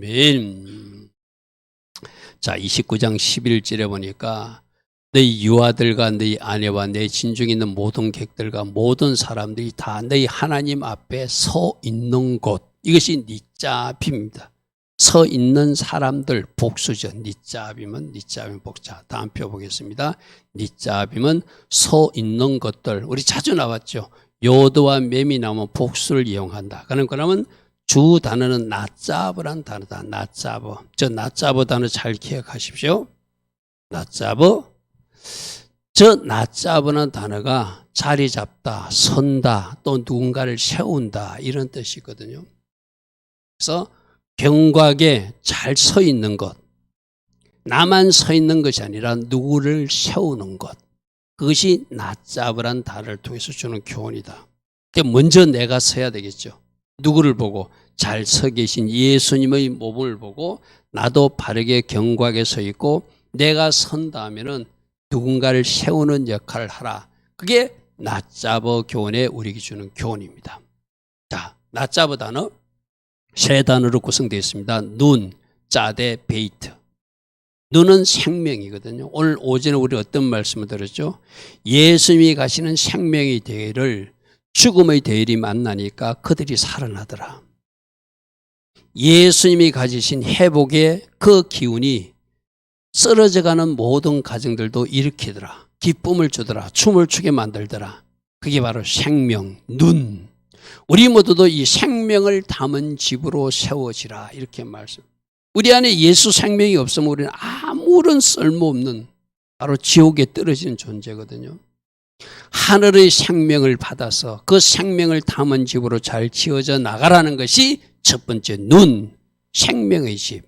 아멘. 자, 29장 11절에 보니까 너희 유아들과 너희 아내와 내 진중에 있는 모든 객들과 모든 사람들이 다 너희 하나님 앞에 서 있는 곳, 이것이 니짜빔입니다. 서 있는 사람들, 복수죠. 니짜빔은 복자. 다음 표 보겠습니다. 니짜빔은 서 있는 것들. 우리 자주 나왔죠. 요드와 맴이 나오면 복수를 이용한다. 그러면 주 단어는 나짜브란 단어다. 나짜브. 저 나짜브 단어 잘 기억하십시오. 나짜브. 저 나짜브는 단어가 자리 잡다, 선다, 또 누군가를 세운다 이런 뜻이거든요. 그래서 경곽에 잘 서 있는 것, 나만 서 있는 것이 아니라 누구를 세우는 것, 그것이 나짜브란 단어를 통해서 주는 교훈이다. 먼저 내가 서야 되겠죠. 누구를 보고? 잘 서 계신 예수님의 몸을 보고 나도 바르게 경곽에 서 있고 내가 선다 하면은 누군가를 세우는 역할을 하라. 그게 나짜브 교훈에 우리에게 주는 교훈입니다. 자, 나짜브 단어 세 단어로 구성되어 있습니다. 눈, 짜대, 베이트. 눈은 생명이거든요. 오늘 오전에 우리 어떤 말씀을 들었죠? 예수님이 가시는 생명의 대회를 죽음의 대일이 만나니까 그들이 살아나더라. 예수님이 가지신 회복의 그 기운이 쓰러져가는 모든 가정들도 일으키더라. 기쁨을 주더라. 춤을 추게 만들더라. 그게 바로 생명, 눈. 우리 모두도 이 생명을 담은 집으로 세워지라 이렇게 말씀. 우리 안에 예수 생명이 없으면 우리는 아무런 쓸모없는 바로 지옥에 떨어지는 존재거든요. 하늘의 생명을 받아서 그 생명을 담은 집으로 잘 지어져 나가라는 것이 첫 번째 눈, 생명의 집.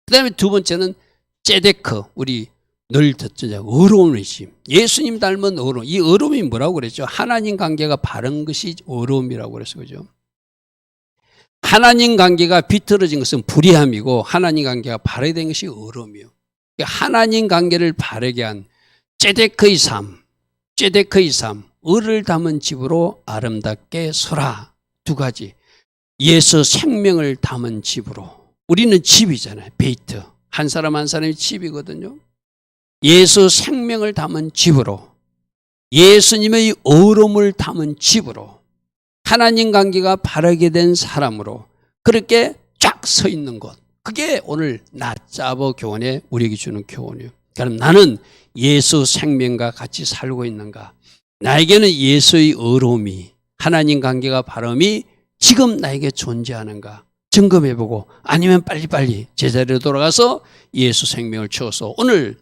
그 다음에 두 번째는 ጼ데크, 우리 늘 듣죠. 의로움의 집. 예수님 닮은 의로움. 이 의로움이 뭐라고 그랬죠? 하나님 관계가 바른 것이 의로움이라고 그랬어요. 그죠? 하나님 관계가 비틀어진 것은 불의함이고 하나님 관계가 바르게 된 것이 의로움이에요. 하나님 관계를 바르게 한 ጼ데크의 삶, 의를 담은 집으로 아름답게 서라. 두 가지. 예수 생명을 담은 집으로. 우리는 집이잖아요. 베이트. 한 사람 한 사람이 집이거든요. 예수 생명을 담은 집으로. 예수님의 의로움을 담은 집으로. 하나님 관계가 바르게 된 사람으로 그렇게 쫙 서 있는 것. 그게 오늘 나짜브 교훈에 우리에게 주는 교훈이에요. 그럼 나는 예수 생명과 같이 살고 있는가? 나에게는 예수의 의로움이, 하나님 관계가 바름이 지금 나에게 존재하는가? 점검해보고 아니면 빨리빨리 제자리로 돌아가서 예수 생명을 주어서 오늘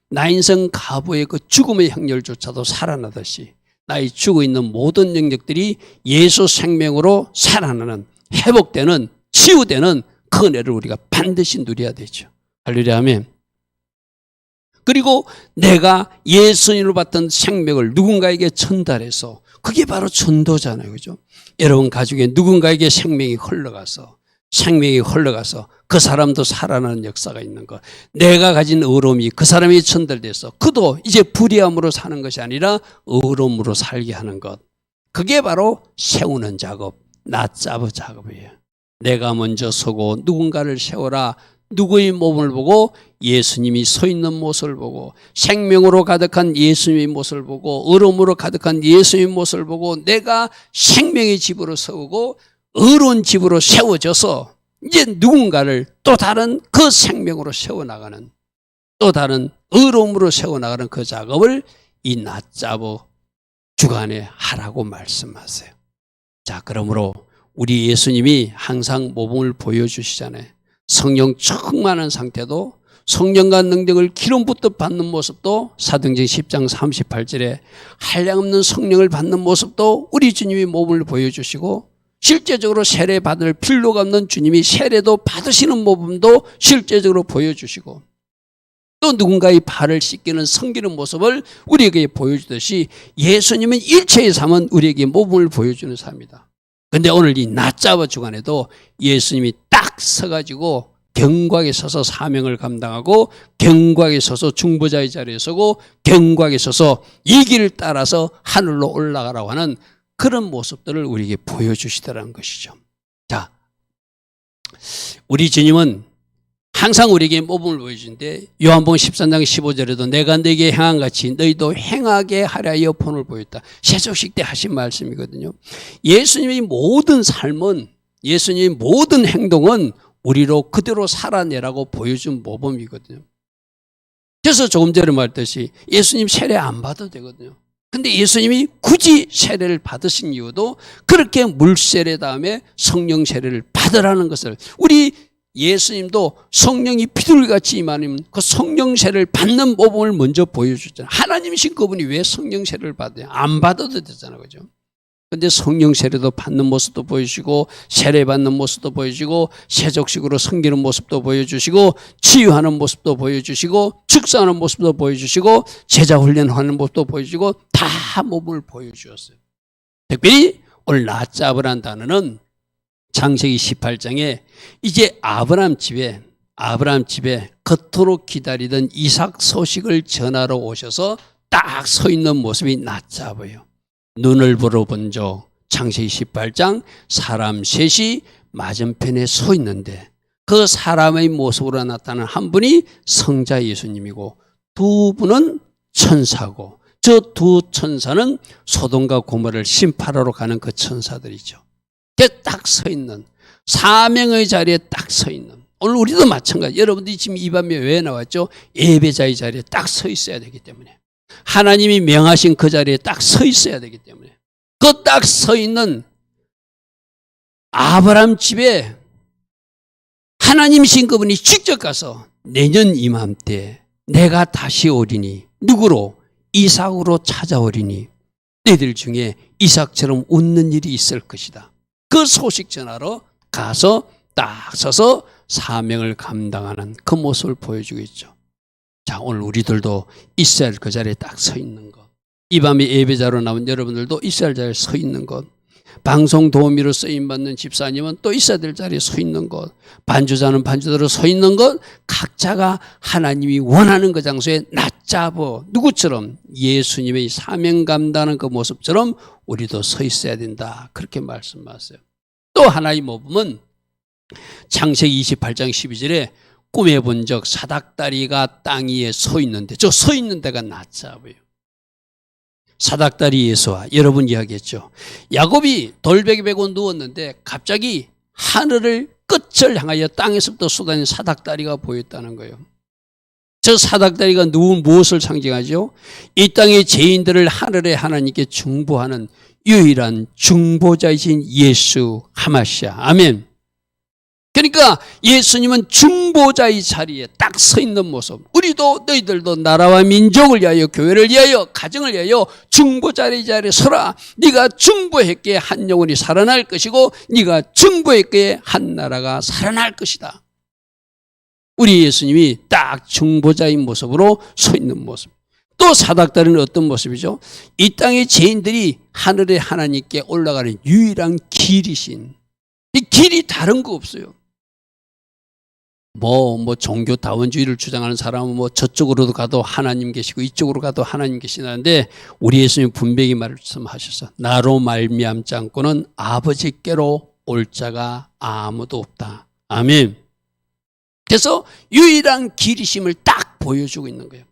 나 인생 가부의 그 죽음의 행렬조차도 살아나듯이 나의 죽어있는 모든 영역들이 예수 생명으로 살아나는, 회복되는, 치유되는 그 은혜를 우리가 반드시 누려야 되죠. 할렐루야 아멘. 그리고 내가 예수님으로 받던 생명을 누군가에게 전달해서 그게 바로 전도잖아요. 그죠? 여러분 가족에 누군가에게 생명이 흘러가서 그 사람도 살아나는 역사가 있는 것. 내가 가진 의로움이 그 사람이 전달돼서 그도 이제 불의함으로 사는 것이 아니라 의로움으로 살게 하는 것. 그게 바로 세우는 작업, 나짜브 작업이에요. 내가 먼저 서고 누군가를 세워라. 누구의 몸을 보고 예수님이 서 있는 모습을 보고 생명으로 가득한 예수님의 모습을 보고 의로움으로 가득한 예수님의 모습을 보고 내가 생명의 집으로 서고 의로운 집으로 세워져서 이제 누군가를 또 다른 그 생명으로 세워나가는, 또 다른 의로움으로 세워나가는 그 작업을 이 나짜브 주간에 하라고 말씀하세요. 자, 그러므로 우리 예수님이 항상 모범을 보여주시잖아요. 성령 충만한 상태도 성령과 능력을 기름 붓듯 받는 모습도 사도행전 10장 38절에 한량없는 성령을 받는 모습도 우리 주님이 모범을 보여주시고 실제적으로 세례 받을 필요가 없는 주님이 세례도 받으시는 모범도 실제적으로 보여주시고 또 누군가의 발을 씻기는 섬기는 모습을 우리에게 보여주듯이 예수님은 일체의 삶은 우리에게 모범을 보여주는 삶이다. 그런데 오늘 이 나짜브 주간에도 예수님이 딱 서가지고 경곽에 서서 사명을 감당하고 경곽에 서서 중보자의 자리에 서고 경곽에 서서 이 길을 따라서 하늘로 올라가라고 하는 그런 모습들을 우리에게 보여주시더라는 것이죠. 자, 우리 주님은 항상 우리에게 모범을 보여주는데 요한복음 13장 15절에도 내가 너에게 행한 같이 너희도 행하게 하려 본을 보였다. 세속식 때 하신 말씀이거든요. 예수님의 모든 삶은, 예수님의 모든 행동은 우리로 그대로 살아내라고 보여준 모범이거든요. 그래서 조금 전에 말했듯이 예수님 세례 안 받아도 되거든요. 근데 예수님이 굳이 세례를 받으신 이유도 그렇게 물세례 다음에 성령 세례를 받으라는 것을, 우리 예수님도 성령이 비둘기같이 임하는 그 성령 세례를 받는 모범을 먼저 보여줬잖아요. 하나님이신 그분이 왜 성령 세례를 받아요? 안 받아도 되잖아요. 그죠? 근데 성령 세례도 받는 모습도 보여주시고, 세례 받는 모습도 보여주시고, 세족식으로 섬기는 모습도 보여주시고, 치유하는 모습도 보여주시고, 축사하는 모습도 보여주시고, 제자 훈련하는 모습도 보여주시고, 다 몸을 보여주셨어요. 특별히 오늘 낫잡으란 단어는 창세기 18장에 이제 아브라함 집에 그토록 기다리던 이삭 소식을 전하러 오셔서 딱 서 있는 모습이 낫잡아요. 눈을 불어본 적, 창세기 18장 사람 셋이 맞은편에 서 있는데 그 사람의 모습으로 나타난 한 분이 성자 예수님이고 두 분은 천사고, 저 두 천사는 소돔과 고모라를 심판하러 가는 그 천사들이죠. 딱 서 있는, 사명의 자리에 딱 서 있는, 오늘 우리도 마찬가지. 여러분들이 지금 이 밤에 왜 나왔죠? 예배자의 자리에 딱 서 있어야 되기 때문에, 하나님이 명하신 그 자리에 딱 서 있어야 되기 때문에, 그 딱 서 있는 아브라함 집에 하나님이신 그분이 직접 가서 내년 이맘때 내가 다시 오리니, 누구로? 이삭으로 찾아오리니 너희들 중에 이삭처럼 웃는 일이 있을 것이다. 그 소식 전하러 가서 딱 서서 사명을 감당하는 그 모습을 보여주고 있죠. 자, 오늘 우리들도 있어야 할 그 자리에 딱 서 있는 것, 이 밤에 예배자로 나온 여러분들도 있어야 할 자리에 서 있는 것, 방송 도우미로 쓰임받는 집사님은 또 있어야 될 자리에 서 있는 것, 반주자는 반주대로 서 있는 것, 각자가 하나님이 원하는 그 장소에 낫잡어 누구처럼 예수님의 사명 감당하는 그 모습처럼 우리도 서 있어야 된다, 그렇게 말씀하세요. 또 하나의 모범은 창세기 28장 12절에 꿈에 본 적 사닥다리가 땅 위에 서 있는데, 저 서 있는 데가 낫잡아요. 사닥다리 예수와 여러분 이야기했죠. 야곱이 돌베개 베고 누웠는데 갑자기 하늘을 끝을 향하여 땅에서부터 쏟아진 사닥다리가 보였다는 거예요. 저 사닥다리가 무엇을 상징하죠? 이 땅의 죄인들을 하늘의 하나님께 중보하는 유일한 중보자이신 예수 하마시아. 아멘. 그러니까 예수님은 중보자의 자리에 딱 서 있는 모습, 우리도 너희들도 나라와 민족을 위하여, 교회를 위하여, 가정을 위하여 중보자의 자리에 서라. 네가 중보했기에 한 영혼이 살아날 것이고 네가 중보했기에 한 나라가 살아날 것이다. 우리 예수님이 딱 중보자의 모습으로 서 있는 모습. 또 사닥다리는 어떤 모습이죠? 이 땅의 죄인들이 하늘의 하나님께 올라가는 유일한 길이신, 이 길이 다른 거 없어요. 종교 다원주의를 주장하는 사람은 저쪽으로도 가도 하나님 계시고 이쪽으로 가도 하나님 계시는데, 우리 예수님 분명히 말씀하셨어. 나로 말미암지 않고는 아버지께로 올 자가 아무도 없다. 아멘. 그래서 유일한 길이심을 딱 보여주고 있는 거예요.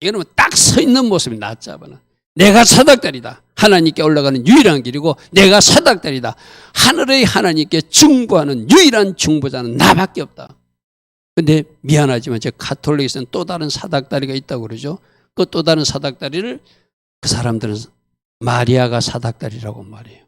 이거는 딱 서 있는 모습이 낫잡아는. 내가 사닥다리다. 하나님께 올라가는 유일한 길이고 내가 사닥다리다. 하늘의 하나님께 중보하는 유일한 중보자는 나밖에 없다. 근데 미안하지만 제 가톨릭에서는 또 다른 사닥다리가 있다고 그러죠. 그 또 다른 사닥다리를 그 사람들은 마리아가 사닥다리라고 말해요.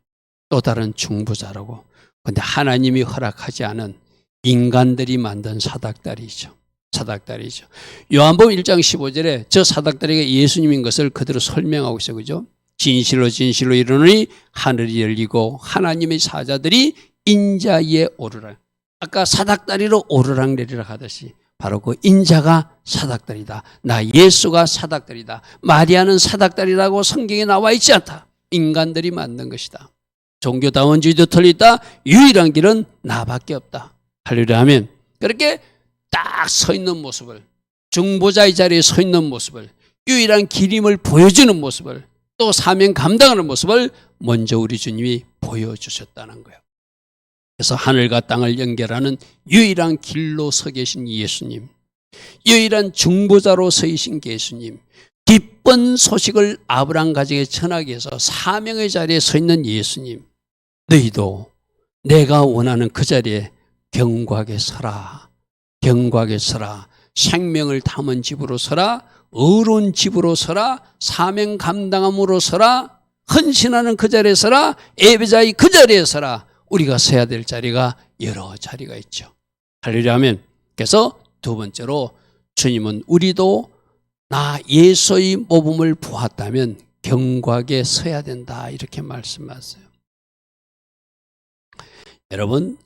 또 다른 중보자라고. 근데 하나님이 허락하지 않은 인간들이 만든 사닥다리죠. 사닥다리죠. 요한복음 1장 15절에 저 사닥다리가 예수님인 것을 그대로 설명하고 있어요. 그죠? 진실로 진실로 이르노니 하늘이 열리고 하나님의 사자들이 인자 위에 오르라. 아까 사닥다리로 오르락내리락 하듯이 바로 그 인자가 사닥다리다. 나 예수가 사닥다리다. 마리아는 사닥다리라고 성경에 나와 있지 않다. 인간들이 만든 것이다. 종교다원주의도 틀리다. 유일한 길은 나밖에 없다. 할렐루야 하면 그렇게 딱 서 있는 모습을, 중보자의 자리에 서 있는 모습을, 유일한 길임을 보여주는 모습을, 또 사명 감당하는 모습을 먼저 우리 주님이 보여주셨다는 거예요. 그래서 하늘과 땅을 연결하는 유일한 길로 서 계신 예수님, 유일한 중보자로 서이신 예수님, 기쁜 소식을 아브라함 가정에 전하기 위해서 사명의 자리에 서 있는 예수님, 너희도 내가 원하는 그 자리에 견고하게 서라. 견고하게 서라. 생명을 담은 집으로 서라. 의로운 집으로 서라. 사명 감당함으로 서라. 헌신하는 그 자리에 서라. 예배자의 그 자리에 서라. 우리가 서야 될 자리가 여러 자리가 있죠. 할렐루야. 그래서 두 번째로 주님은 우리도 나 예수의 모범을 보았다면 견고하게 서야 된다 이렇게 말씀하세요. 여러분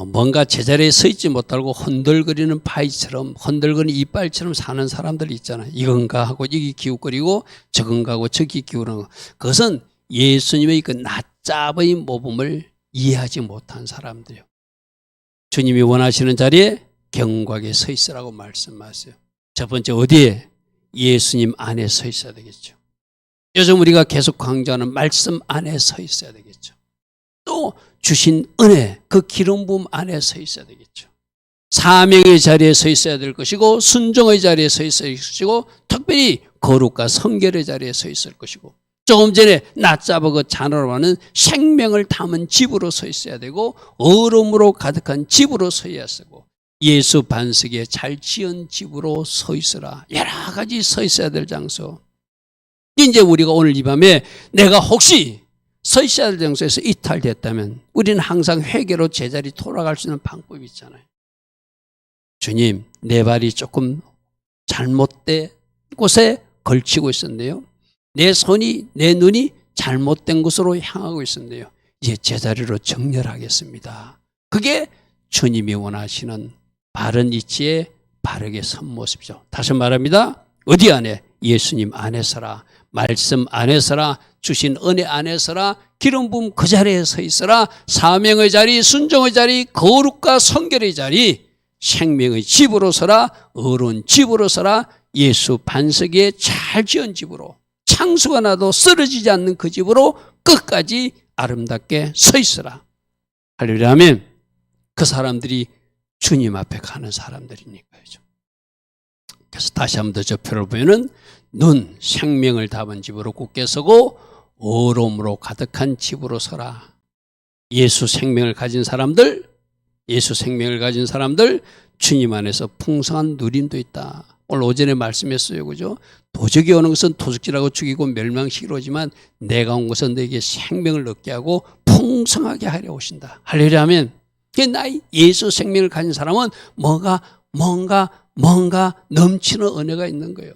뭔가 제자리에 서 있지 못하고 흔들거리는 바위처럼 흔들거리는 이빨처럼 사는 사람들이 있잖아요. 이건가 하고 이게 기웃거리고 저건가 하고 저기 기웃거리는 거. 그것은 예수님의 그 낮잡의 모범을 이해하지 못한 사람들이요. 주님이 원하시는 자리에 견고하게 서 있으라고 말씀하세요. 첫 번째 어디에? 예수님 안에 서 있어야 되겠죠. 요즘 우리가 계속 강조하는 말씀 안에 서 있어야 되겠죠. 또 주신 은혜, 그 기름 부음 안에 서 있어야 되겠죠. 사명의 자리에 서 있어야 될 것이고 순종의 자리에 서 있어야 될 것이고 특별히 거룩과 성결의 자리에 서 있을 것이고 조금 전에 낮잡아 그 잔으로 생명을 담은 집으로 서 있어야 되고 어음으로 가득한 집으로 서야 쓰고 예수 반석에 잘 지은 집으로 서 있으라. 여러 가지 서 있어야 될 장소. 이제 우리가 오늘 이 밤에 내가 혹시 서 있어야 될 장소에서 이탈됐다면 우리는 항상 회개로 제자리 돌아갈 수 있는 방법이 있잖아요. 주님, 내 발이 조금 잘못된 곳에 걸치고 있었네요. 내 손이, 내 눈이 잘못된 곳으로 향하고 있었네요. 이제 제자리로 정렬하겠습니다. 그게 주님이 원하시는 바른 이치에 바르게 선 모습이죠. 다시 말합니다. 어디 안에? 예수님 안에 서라. 말씀 안에 서라. 주신 은혜 안에 서라. 기름 부음 그 자리에 서 있어라. 사명의 자리, 순종의 자리, 거룩과 성결의 자리, 생명의 집으로 서라. 의로운 집으로 서라. 예수 반석 위에 잘 지은 집으로, 창수가 나도 쓰러지지 않는 그 집으로 끝까지 아름답게 서 있어라. 할렐루야. 아멘. 그 사람들이 주님 앞에 가는 사람들이니까요. 그래서 다시 한 번 더 저 표를 보면은 눈, 생명을 담은 집으로 굳게 서고 어로움으로 가득한 집으로 서라. 예수 생명을 가진 사람들, 예수 생명을 가진 사람들, 주님 안에서 풍성한 누림도 있다. 오늘 오전에 말씀했어요. 그죠? 도적이 오는 것은 도둑질하고 죽이고 멸망시키러 오지만 내가 온 것은 너에게 생명을 얻게 하고 풍성하게 하려 오신다. 할렐루야. 아멘. 나의 예수 생명을 가진 사람은 뭔가 넘치는 은혜가 있는 거예요.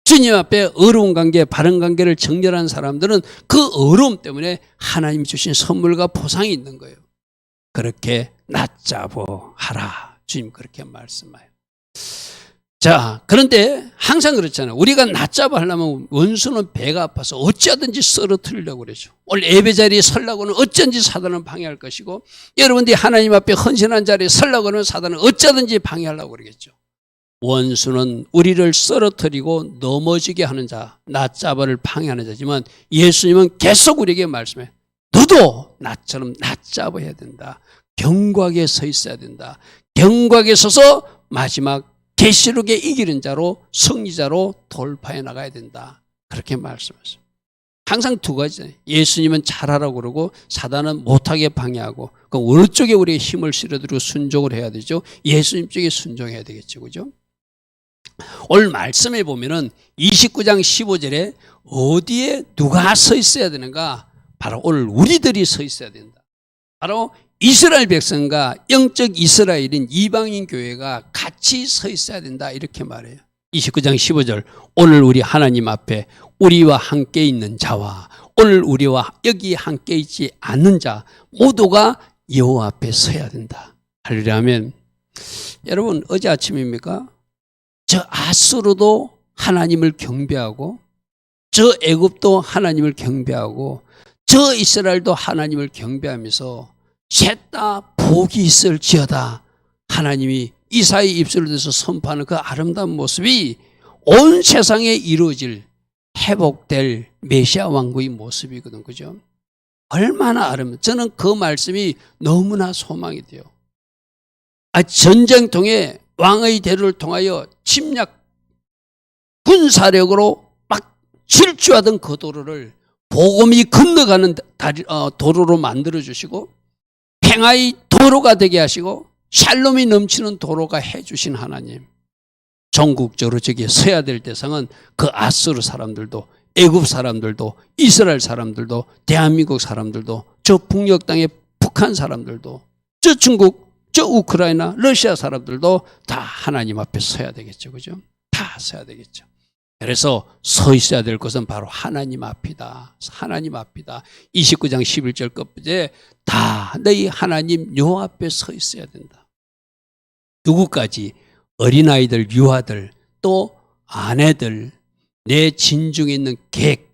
주님 앞에 어려운 관계, 바른 관계를 정렬한 사람들은 그 어려움 때문에 하나님이 주신 선물과 보상이 있는 거예요. 그렇게 낮잡어 하라. 주님 그렇게 말씀해요. 자, 그런데 항상 그렇잖아요. 우리가 낮잡아 하려면 원수는 배가 아파서 어찌하든지 쓰러뜨리려고 그러죠. 오늘 예배 자리에 서려고는 어쩐지 사단은 방해할 것이고, 여러분들이 하나님 앞에 헌신한 자리에 서려고 하면 사단은 어찌하든지 방해하려고 그러겠죠. 원수는 우리를 쓰러뜨리고 넘어지게 하는 자, 낮잡아를 방해하는 자지만 예수님은 계속 우리에게 말씀해요. 너도 나처럼 낮잡아야 된다. 견고하게 서 있어야 된다. 견고하게 서서 마지막 계시록에 이기는 자로, 승리자로 돌파해 나가야 된다. 그렇게 말씀하셨어요. 항상 두 가지잖아요. 예수님은 잘하라고 그러고 사단은 못하게 방해하고, 그 어느 쪽에 우리의 힘을 실어드리고 순종을 해야 되죠? 예수님 쪽에 순종해야 되겠죠. 그죠? 오늘 말씀에 보면은 29장 15절에 어디에 누가 서 있어야 되는가? 바로 오늘 우리들이 서 있어야 된다. 바로 이스라엘 백성과 영적 이스라엘인 이방인 교회가 같이 서 있어야 된다. 이렇게 말해요. 29장 15절. 오늘 우리 하나님 앞에 우리와 함께 있는 자와 오늘 우리와 여기 함께 있지 않는 자 모두가 여호와 앞에 서야 된다. 할렐루야. 아멘. 여러분, 어제 아침입니까? 저 아수르도 하나님을 경배하고, 저 애굽도 하나님을 경배하고, 저 이스라엘도 하나님을 경배하면서 셋 다 복이 있을지어다. 하나님이 이사의 입술을 대서 선포하는 그 아름다운 모습이 온 세상에 이루어질 회복될 메시아 왕국의 모습이거든. 그죠? 얼마나 아름다워. 저는 그 말씀이 너무나 소망이 돼요. 전쟁통에 왕의 대로를 통하여 침략 군사력으로 막 질주하던 그 도로를 복음이 건너가는 도로로 만들어주시고 평화의 도로가 되게 하시고 샬롬이 넘치는 도로가 해주신 하나님. 전국적으로 저기에 서야 될 대상은 그 아수르 사람들도 애굽 사람들도 이스라엘 사람들도 대한민국 사람들도 저 북녘 땅의 북한 사람들도 저 중국 저 우크라이나 러시아 사람들도 다 하나님 앞에 서야 되겠죠. 그죠? 다 서야 되겠죠. 그래서 서 있어야 될 것은 바로 하나님 앞이다. 하나님 앞이다. 29장 11절 끝부분에 다 너희 하나님 요 앞에 서 있어야 된다. 누구까지? 어린아이들, 유아들, 또 아내들, 내 진중에 있는 객,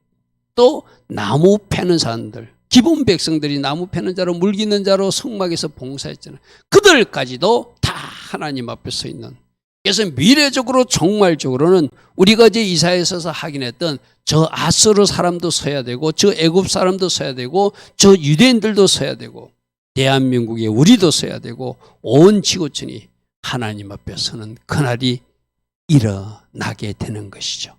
또 나무 패는 사람들, 기본 백성들이 나무 패는 자로 물기는 자로 성막에서 봉사했잖아요. 그들까지도 다 하나님 앞에 서 있는. 그래서 미래적으로 종말적으로는 우리가 이제 이사야에 서서 확인했던 저 아수르 사람도 서야 되고 저 애굽 사람도 서야 되고 저 유대인들도 서야 되고 대한민국에 우리도 서야 되고 온 지구촌이 하나님 앞에 서는 그날이 일어나게 되는 것이죠.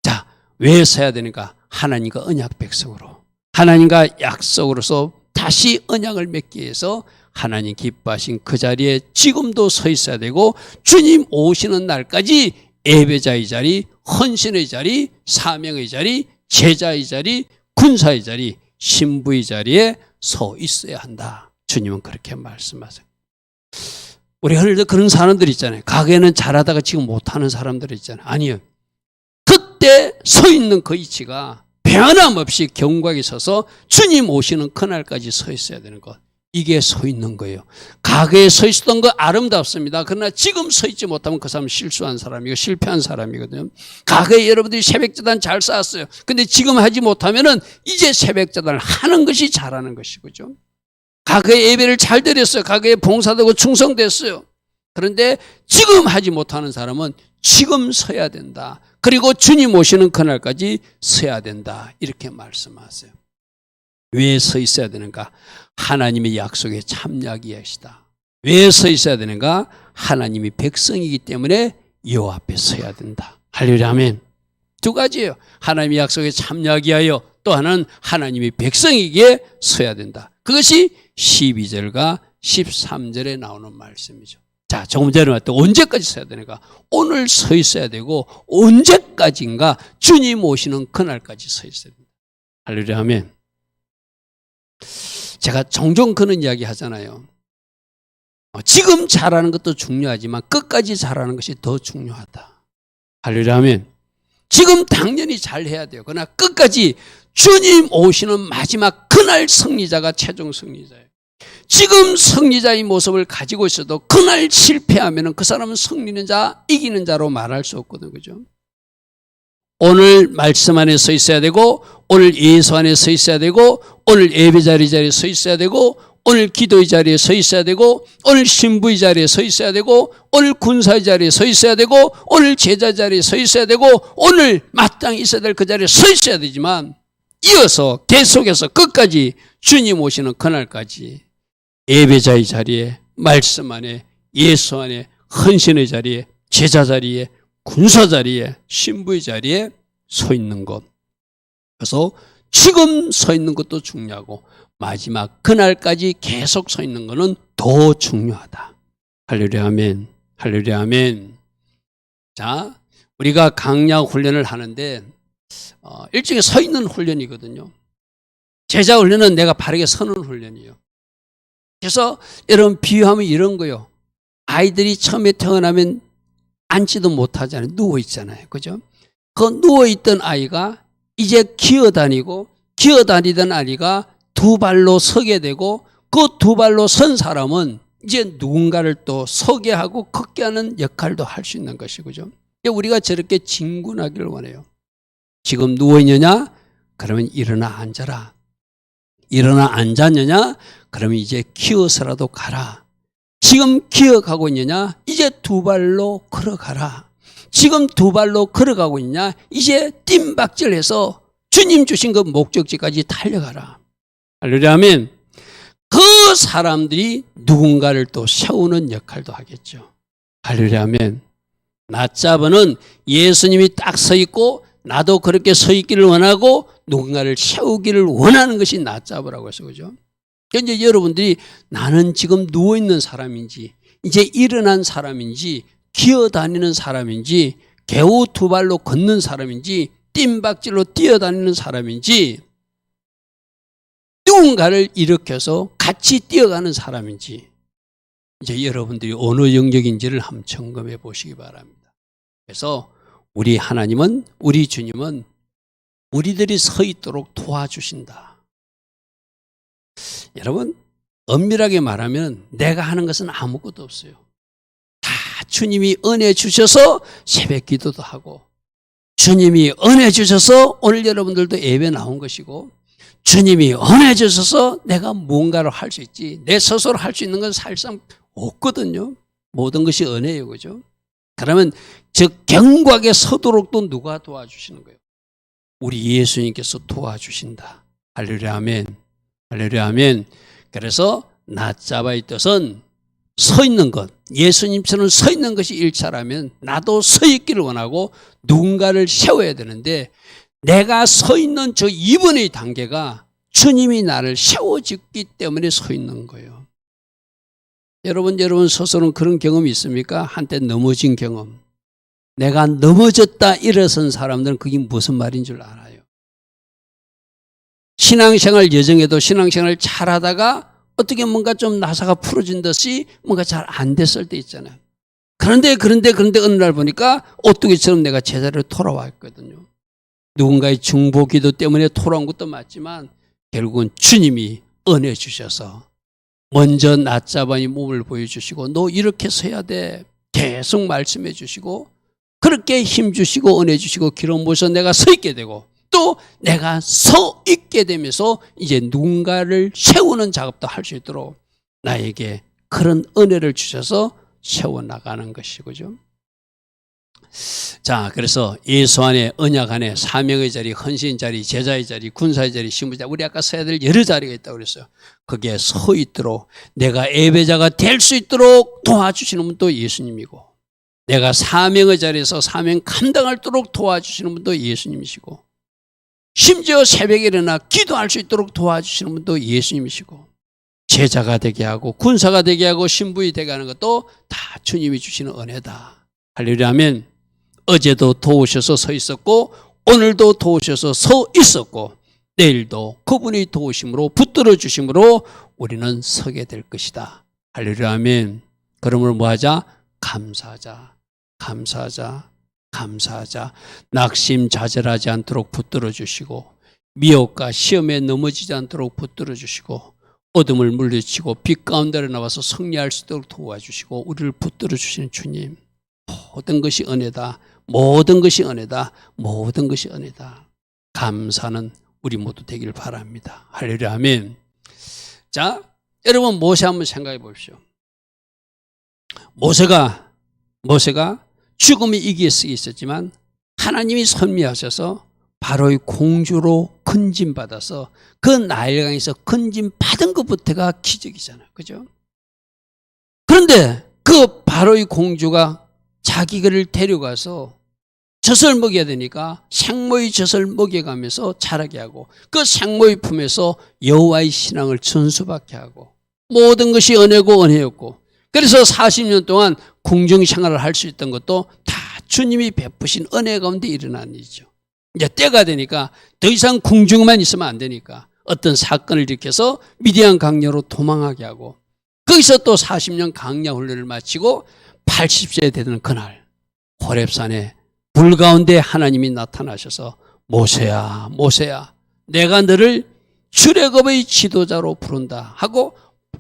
자, 왜 서야 되는가? 하나님과 언약 백성으로 하나님과 약속으로서 다시 언약을 맺기 위해서 하나님 기뻐하신 그 자리에 지금도 서 있어야 되고 주님 오시는 날까지 예배자의 자리, 헌신의 자리, 사명의 자리, 제자의 자리, 군사의 자리, 신부의 자리에 서 있어야 한다. 주님은 그렇게 말씀하세요. 우리 흔히도 그런 사람들 있잖아요. 가게는 잘하다가 지금 못하는 사람들 있잖아요. 아니요. 그때 서 있는 그 위치가 변함없이 견고하게 서서 주님 오시는 그날까지 서 있어야 되는 것. 이게 서 있는 거예요. 가게에 서 있었던 거 아름답습니다. 그러나 지금 서 있지 못하면 그 사람은 실수한 사람이고 실패한 사람이거든요. 가게에 여러분들이 새벽자단 잘 쌓았어요. 근데 지금 하지 못하면은 이제 새벽자단을 하는 것이 잘하는 것이죠. 가게에 예배를 잘 드렸어요. 가게에 봉사되고 충성됐어요. 그런데 지금 하지 못하는 사람은 지금 서야 된다. 그리고 주님 오시는 그날까지 서야 된다. 이렇게 말씀하세요. 왜 서 있어야 되는가? 하나님의 약속에 참여하기 위해서다. 왜 서 있어야 되는가? 하나님이 백성이기 때문에 이 앞에 서야 된다. 할렐루야 아멘. 두 가지예요. 하나님의 약속에 참여하기 위하여 또 하나는 하나님의 백성이기에 서야 된다. 그것이 12절과 13절에 나오는 말씀이죠. 자, 조금 전에 말했던 언제까지 서야 되는가? 오늘 서 있어야 되고 언제까지인가? 주님 오시는 그날까지 서 있어야 된다. 할렐루야 아멘. 제가 종종 그런 이야기 하잖아요. 지금 잘하는 것도 중요하지만 끝까지 잘하는 것이 더 중요하다. 할렐루야 아멘. 지금 당연히 잘해야 돼요. 그러나 끝까지 주님 오시는 마지막 그날 승리자가 최종 승리자예요. 지금 승리자의 모습을 가지고 있어도 그날 실패하면 그 사람은 승리는 자, 이기는 자로 말할 수 없거든요. 그죠? 오늘 말씀 안에 서 있어야 되고 오늘 예수 안에 서 있어야 되고 오늘 예배 자리에 서 있어야 되고 오늘 기도의 자리에 서 있어야 되고 오늘 신부의 자리에 서 있어야 되고 오늘 군사의 자리에 서 있어야 되고 오늘 제자 자리에 서 있어야 되고 오늘 마땅히 있어야 될 그 자리에 서 있어야 되지만 이어서 계속해서 끝까지 주님 오시는 그날까지 예배자의 자리에 말씀 안에 예수 안에 헌신의 자리에 제자 자리에 군사 자리에 신부의 자리에 서 있는 것. 그래서 지금 서 있는 것도 중요하고 마지막 그날까지 계속 서 있는 것은 더 중요하다. 할렐루야 아멘. 할렐루야 아멘. 자, 우리가 강약 훈련을 하는데 일종의 서 있는 훈련이거든요. 제자 훈련은 내가 바르게 서는 훈련이에요. 그래서 여러분 비유하면 이런 거요. 아이들이 처음에 태어나면 앉지도 못하잖아요. 누워있잖아요. 그죠? 그 누워있던 아이가 이제 기어다니던 아이가 두 발로 서게 되고 그 두 발로 선 사람은 이제 누군가를 또 서게 하고 걷게 하는 역할도 할 수 있는 것이죠. 그죠? 우리가 저렇게 진군하기를 원해요. 지금 누워있느냐? 그러면 일어나 앉아라. 일어나 앉았느냐? 그러면 이제 기어서라도 가라. 지금 기어가고 있느냐? 이제 두 발로 걸어가라. 지금 두 발로 걸어가고 있냐? 이제 뜀박질해서 주님 주신 그 목적지까지 달려가라. 할렐루야 아멘. 그 사람들이 누군가를 또 세우는 역할도 하겠죠. 할렐루야 아멘. 낫잡아는 예수님이 딱 서 있고 나도 그렇게 서 있기를 원하고 누군가를 세우기를 원하는 것이 낫잡으라고 해서 그죠. 그러니까 여러분들이 나는 지금 누워있는 사람인지 이제 일어난 사람인지 기어다니는 사람인지 개우 두 발로 걷는 사람인지 뜀박질로 뛰어다니는 사람인지 누군가를 일으켜서 같이 뛰어가는 사람인지 이제 여러분들이 어느 영역인지를 한번 점검해 보시기 바랍니다. 그래서 우리 하나님은, 우리 주님은 우리들이 서 있도록 도와주신다. 여러분, 엄밀하게 말하면 내가 하는 것은 아무것도 없어요. 다 주님이 은혜 주셔서 새벽 기도도 하고, 주님이 은혜 주셔서 오늘 여러분들도 예배 나온 것이고, 주님이 은혜 주셔서 내가 무언가를 할 수 있지, 내 스스로 할 수 있는 건 사실상 없거든요. 모든 것이 은혜예요. 그죠? 그러면 저 경곽에 서도록 또 누가 도와주시는 거예요? 우리 예수님께서 도와주신다. 할렐루야 아멘. 할렐루야 아멘. 그래서 낫잡아의 뜻은 서 있는 것, 예수님처럼 서 있는 것이 일차라면 나도 서 있기를 원하고 누군가를 세워야 되는데 내가 서 있는 저 2번의 단계가 주님이 나를 세워주기 때문에 서 있는 거예요. 여러분 스스로는 그런 경험이 있습니까? 한때 넘어진 경험. 내가 넘어졌다 일어선 사람들은 그게 무슨 말인 줄 알아요. 신앙생활 여정에도 신앙생활을 잘하다가 어떻게 뭔가 좀 나사가 풀어진 듯이 뭔가 잘 안 됐을 때 있잖아요. 그런데 어느 날 보니까 오뚜기처럼 내가 제자리로 돌아왔거든요. 누군가의 중보기도 때문에 돌아온 것도 맞지만 결국은 주님이 은혜 주셔서 먼저 낫잡아의 몸을 보여주시고 너 이렇게 서야 돼 계속 말씀해 주시고 그렇게 힘 주시고 은혜 주시고 기름 부어서 내가 서 있게 되고 또 내가 서 있게 되면서 이제 누군가를 세우는 작업도 할 수 있도록 나에게 그런 은혜를 주셔서 세워나가는 것이죠. 자, 그래서 예수 안에, 언약 안에 사명의 자리, 헌신의 자리, 제자의 자리, 군사의 자리, 신부의 자리, 우리 아까 서야 될 여러 자리가 있다고 그랬어요. 거기에 서 있도록 내가 예배자가 될 수 있도록 도와주시는 분도 예수님이고 내가 사명의 자리에서 사명 감당하도록 도와주시는 분도 예수님이시고 심지어 새벽에 일어나 기도할 수 있도록 도와주시는 분도 예수님이시고 제자가 되게 하고 군사가 되게 하고 신부이 되게 하는 것도 다 주님이 주시는 은혜다. 할렐루야 아멘. 어제도 도우셔서 서 있었고 오늘도 도우셔서 서 있었고 내일도 그분의 도우심으로 붙들어 주심으로 우리는 서게 될 것이다. 할렐루야 아멘. 그러므로 뭐하자? 감사하자. 감사하자. 감사하자. 낙심자절하지 않도록 붙들어 주시고 미혹과 시험에 넘어지지 않도록 붙들어 주시고 어둠을 물리치고 빛 가운데로 나와서 승리할 수 있도록 도와주시고 우리를 붙들어 주시는 주님, 모든 것이 은혜다. 모든 것이 은혜다. 모든 것이 은혜다. 감사는 우리 모두 되길 바랍니다. 할렐루야 아멘. 자, 여러분 모세 한번 생각해 보십시오. 모세가 죽음의 이기에 쓰여 있었지만 하나님이 선미하셔서 바로의 공주로 건진받아서 그 나일강에서 건진받은 것부터가 기적이잖아요. 그죠? 그런데 그 바로의 공주가 자기를 데려가서 젖을 먹여야 되니까 생모의 젖을 먹여가면서 자라게 하고 그 생모의 품에서 여호와의 신앙을 전수받게 하고 모든 것이 은혜고 은혜였고 그래서 40년 동안 궁정 생활을 할 수 있던 것도 다 주님이 베푸신 은혜 가운데 일어난 일이죠. 이제 때가 되니까 더 이상 궁중만 있으면 안 되니까 어떤 사건을 일으켜서 미디안 강야로 도망하게 하고 거기서 또 40년 강야 훈련을 마치고 80세 되는 그날 호렙산에 불 가운데 하나님이 나타나셔서 모세야 모세야 내가 너를 출애굽의 지도자로 부른다 하고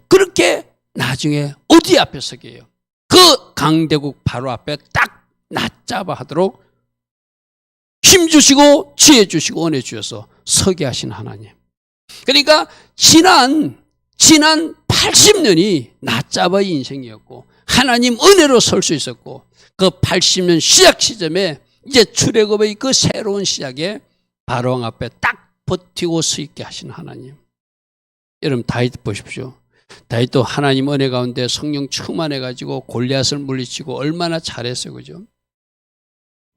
그렇게 나중에 어디 앞에 서게 해요? 그 강대국 바로 앞에 딱 낫잡아 하도록 힘 주시고 지혜 주시고 은혜 주셔서 서게 하신 하나님. 그러니까 지난 80년이 낫잡아의 인생이었고 하나님 은혜로 설 수 있었고 그 80년 시작 시점에 이제 출애굽의 그 새로운 시작에 바로왕 앞에 딱 버티고 서 있게 하신 하나님. 여러분 다윗 보십시오. 다윗도 하나님 은혜 가운데 성령 충만해가지고 골리앗을 물리치고 얼마나 잘했어요. 그죠?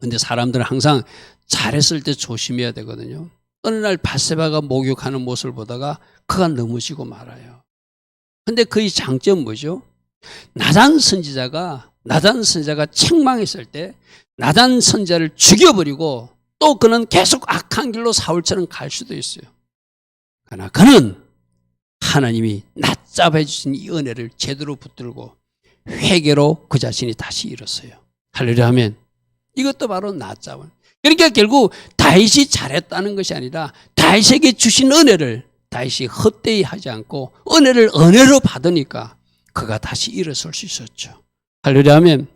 근데 사람들은 항상 잘했을 때 조심해야 되거든요. 어느 날 밧세바가 목욕하는 모습을 보다가 그가 넘어지고 말아요. 근데 그의 장점은 뭐죠? 나단 선지자가 책망했을 때 나단 선지자를 죽여버리고 또 그는 계속 악한 길로 사울처럼 갈 수도 있어요. 그러나 그는 하나님이 낮잡아 주신 이 은혜를 제대로 붙들고 회개로 그 자신이 다시 일었어요. 할렐루야 하면 이것도 바로 낮잡아. 그러니까 결국 다윗이 잘했다는 것이 아니라 다윗에게 주신 은혜를 다윗이 헛되이 하지 않고 은혜를 은혜로 받으니까 그가 다시 일어설 수 있었죠. 할렐루야 하면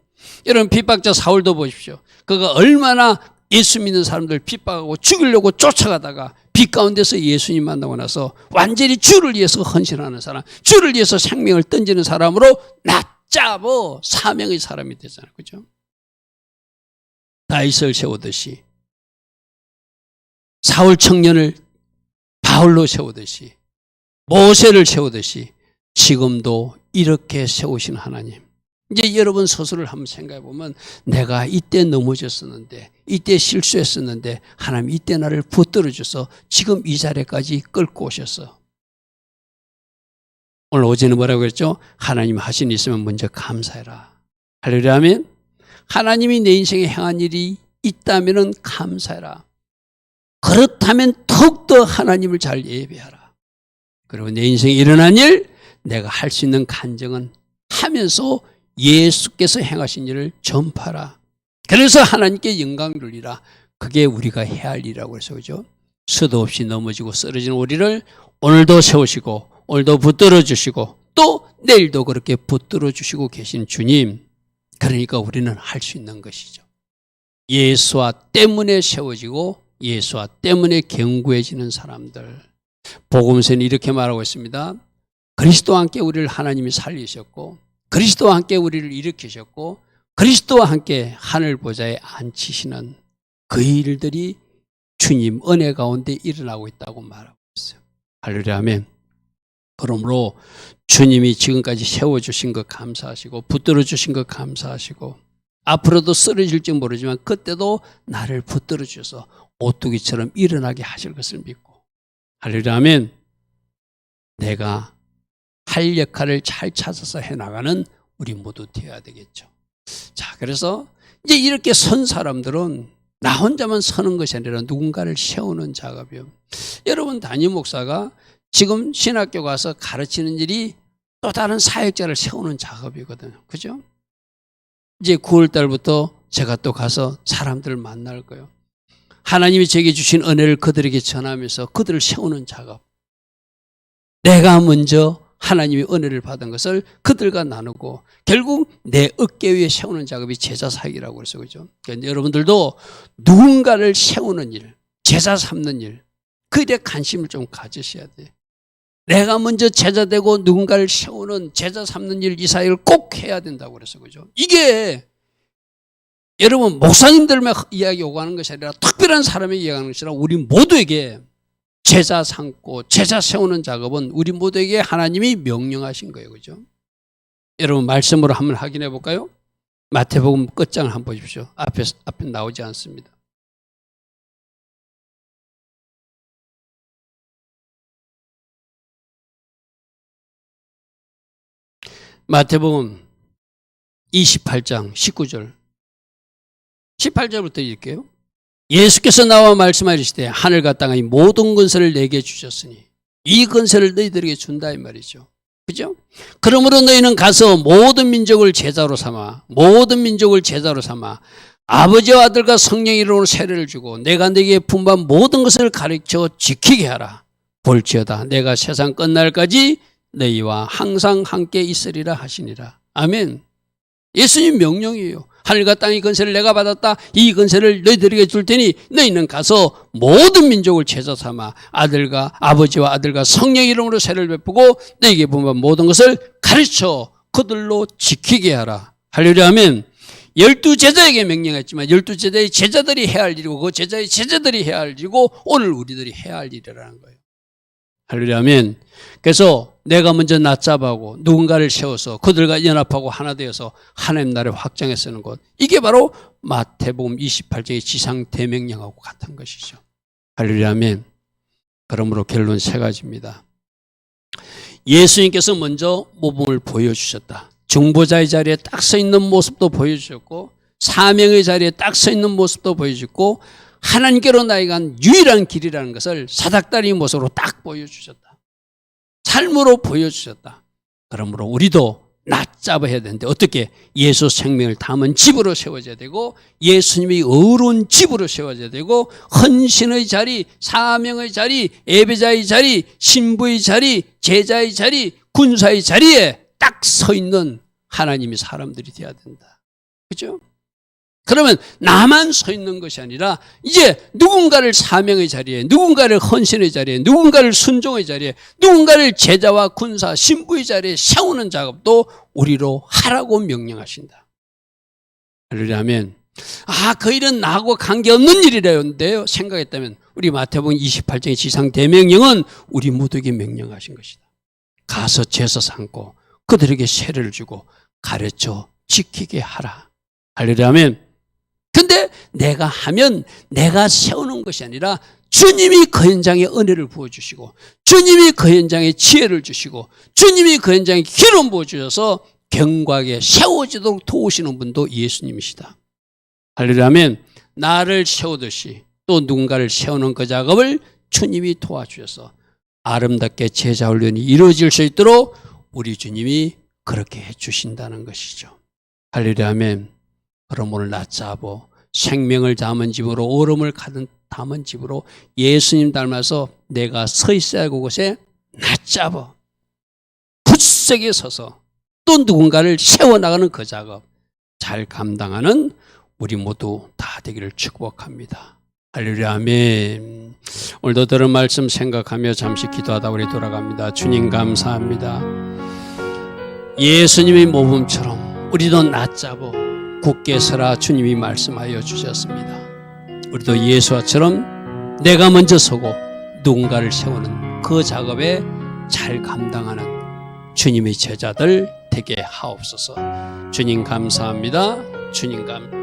여러분 핍박자 사울도 보십시오. 그가 얼마나 예수 믿는 사람들 핍박하고 죽이려고 쫓아가다가 빛 가운데서 예수님 만나고 나서 완전히 주를 위해서 헌신하는 사람, 주를 위해서 생명을 던지는 사람으로 낮잡어 사명의 사람이 되잖아요. 그죠? 다윗을 세우듯이 사울 청년을 바울로 세우듯이 모세를 세우듯이 지금도 이렇게 세우신 하나님. 이제 여러분 스스로를 한번 생각해 보면 내가 이때 넘어졌었는데 이때 실수했었는데 하나님 이때 나를 붙들어 줘서 지금 이 자리까지 끌고 오셨어. 오늘 어제는 뭐라고 했죠? 하나님 하신 일 있으면 먼저 감사해라. 할렐루야 하면 하나님이 내 인생에 행한 일이 있다면 감사해라. 그렇다면 더욱더 하나님을 잘 예배하라. 그리고 내 인생에 일어난 일 내가 할 수 있는 간증은 하면서 예수께서 행하신 일을 전파하라. 그래서 하나님께 영광 돌리라. 그게 우리가 해야 할 일이라고 해서 그죠? 수도 없이 넘어지고 쓰러지는 우리를 오늘도 세우시고 오늘도 붙들어 주시고 또 내일도 그렇게 붙들어 주시고 계신 주님. 그러니까 우리는 할 수 있는 것이죠. 예수와 때문에 세워지고 예수와 때문에 견고해지는 사람들. 복음서는 이렇게 말하고 있습니다. 그리스도와 함께 우리를 하나님이 살리셨고 그리스도와 함께 우리를 일으키셨고 그리스도와 함께 하늘 보좌에 앉히시는 그 일들이 주님 은혜 가운데 일어나고 있다고 말하고 있어요. 할렐루야 아멘. 그러므로 주님이 지금까지 세워주신 것 감사하시고 붙들어 주신 것 감사하시고 앞으로도 쓰러질지 모르지만 그때도 나를 붙들어 주셔서 오뚜기처럼 일어나게 하실 것을 믿고 할렐루야 아멘. 내가 할 역할을 잘 찾아서 해나가는 우리 모두 되어야 되겠죠. 자, 그래서 이제 이렇게 선 사람들은 나 혼자만 서는 것이 아니라 누군가를 세우는 작업이요. 여러분 담임 목사가 지금 신학교 가서 가르치는 일이 또 다른 사역자를 세우는 작업이거든요. 그죠? 이제 9월 달부터 제가 또 가서 사람들을 만날 거예요. 하나님이 제게 주신 은혜를 그들에게 전하면서 그들을 세우는 작업. 내가 먼저 하나님의 은혜를 받은 것을 그들과 나누고 결국 내 어깨 위에 세우는 작업이 제자 사역이라고 그래서 그죠? 그러니까 여러분들도 누군가를 세우는 일, 제자 삼는 일, 그에 대해 관심을 좀 가지셔야 돼요. 내가 먼저 제자 되고 누군가를 세우는 제자 삼는 일, 이 사역을 꼭 해야 된다고 그래서 그죠? 이게 여러분 목사님들만 이야기 오가는 것이 아니라 특별한 사람에게 이야기하는 것이 아니라 우리 모두에게 제자 삼고 제자 세우는 작업은 우리 모두에게 하나님이 명령하신 거예요. 그죠? 여러분 말씀으로 한번 확인해 볼까요? 마태복음 끝장을 한번 보십시오. 앞에 나오지 않습니다. 마태복음 28장 19절 18절부터 읽게요. 예수께서 나와 말씀하시되 하늘과 땅의 모든 권세를 내게 주셨으니 이 권세를 너희들에게 준다 이 말이죠. 그죠? 그러므로 너희는 가서 모든 민족을 제자로 삼아 아버지와 아들과 성령의 이름으로 세례를 주고 내가 너희에게 분부한 모든 것을 가르쳐 지키게 하라. 볼지어다 내가 세상 끝날까지 너희와 항상 함께 있으리라 하시니라. 아멘. 예수님 명령이에요. 하늘과 땅의 권세를 내가 받았다. 이 권세를 너희들에게 줄 테니 너희는 가서 모든 민족을 제자 삼아 아버지와 아들과 성령의 이름으로 세례를 베푸고 너희에게 분부한 모든 것을 가르쳐 그들로 지키게 하라. 할렐루야 아멘. 12제자에게 명령했지만 12제자의 제자들이 해야 할 일이고 그 제자의 제자들이 해야 할 일이고 오늘 우리들이 해야 할 일이라는 거예요. 할렐루야, 아멘. 그래서 내가 먼저 낮잡아고 누군가를 세워서 그들과 연합하고 하나 되어서 하나님 나라를 확장해 쓰는 것. 이게 바로 마태복음 28장의 지상 대명령하고 같은 것이죠. 할렐루야, 아멘. 그러므로 결론 세 가지입니다. 예수님께서 먼저 모범을 보여주셨다. 중보자의 자리에 딱 서 있는 모습도 보여주셨고 사명의 자리에 딱 서 있는 모습도 보여주셨고 하나님께로 나아가는 간 유일한 길이라는 것을 사닥다리 모습으로 딱 보여주셨다. 삶으로 보여주셨다. 그러므로 우리도 낮잡아야 되는데 어떻게? 예수 생명을 담은 집으로 세워져야 되고 예수님이 의로운 집으로 세워져야 되고 헌신의 자리, 사명의 자리, 예배자의 자리, 신부의 자리, 제자의 자리, 군사의 자리에 딱 서 있는 하나님의 사람들이 되어야 된다. 그렇죠? 그러면 나만 서 있는 것이 아니라 이제 누군가를 사명의 자리에, 누군가를 헌신의 자리에, 누군가를 순종의 자리에, 누군가를 제자와 군사, 신부의 자리에 세우는 작업도 우리로 하라고 명령하신다. 할렐루야, 아멘. 그 일은 나하고 관계없는 일이라는데요. 생각했다면 우리 마태복음 28장의 지상 대명령은 우리 모두에게 명령하신 것이다. 가서 제서 삼고 그들에게 세례를 주고 가르쳐 지키게 하라. 할렐루야, 아멘. 근데 내가 하면 내가 세우는 것이 아니라 주님이 그 현장에 은혜를 부어주시고 주님이 그 현장에 지혜를 주시고 주님이 그 현장에 기름 부어주셔서 견고하게 세워지도록 도우시는 분도 예수님이시다. 할렐루야, 아멘. 나를 세우듯이 또 누군가를 세우는 그 작업을 주님이 도와주셔서 아름답게 제자 훈련이 이루어질 수 있도록 우리 주님이 그렇게 해주신다는 것이죠. 할렐루야, 아멘. 그럼 오늘 낮잡어 생명을 담은 집으로 오름을 담은 집으로 예수님 닮아서 내가 서 있어야 할 그곳에 낮잡어 굳세게 서서 또 누군가를 세워나가는 그 작업 잘 감당하는 우리 모두 다 되기를 축복합니다. 할렐루야, 아멘. 오늘도 들은 말씀 생각하며 잠시 기도하다 우리 돌아갑니다. 주님 감사합니다. 예수님의 모범처럼 우리도 낮잡어 굳게 서라 주님이 말씀하여 주셨습니다. 우리도 예수와처럼 내가 먼저 서고 누군가를 세우는 그 작업에 잘 감당하는 주님의 제자들 되게 하옵소서. 주님 감사합니다. 주님 감사합니다.